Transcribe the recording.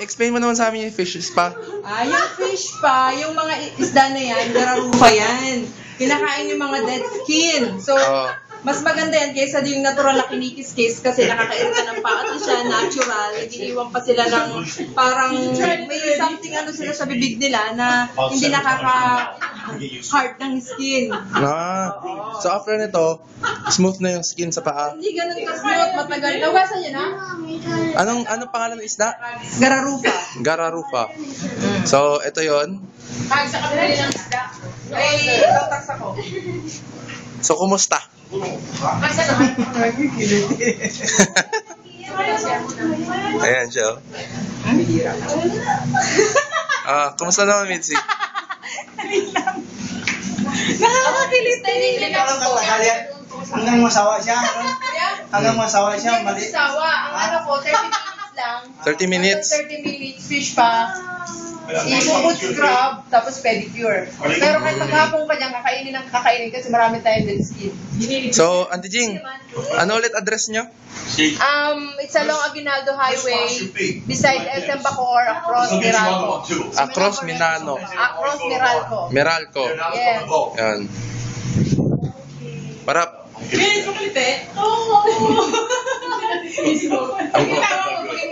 Explain mo naman sa amin yung fish spa. Yung fish pa, yung mga isda na yan, gararufa yan. Kinakain yung mga dead skin. So, mas maganda yan kaysa yung natural na kinikis-kis kasi nakakairita ng paa at siya, natural. Nag-iiwan pa sila ng parang may something ano sila sa bibig nila na hindi nakaka-hard ng skin. So after nito, smooth na yung skin sa paa. Hindi ganun ka-smooth, matagal. Nawasan niya na? Anong pangalan ng isda? Gararufa. Gararufa. So, ito yon. Sa kabila ng isda. Ay, tax ako. So, kumusta? Ayan siya. Kumusta naman, Mitzi? Nakakakilit na Hanggang masawa siya. Hanggang masawa siya. Mali. Sawa. Ang ano ko, 30 minutes lang. 30 minutes? 30 minutes, fish pa. I-foot scrub, tapos pedicure. Pero kahit maghapon ka niyan, kakainin kasi marami tayong dead skin. So, Auntie Jing, ano ulit address nyo? It's along Aguinaldo Highway, beside SM Bacoor, across Meralco. Across Minano. Across Meralco. Meralco. Yes. Yan. Parap. Bilis mo kalite? Oo.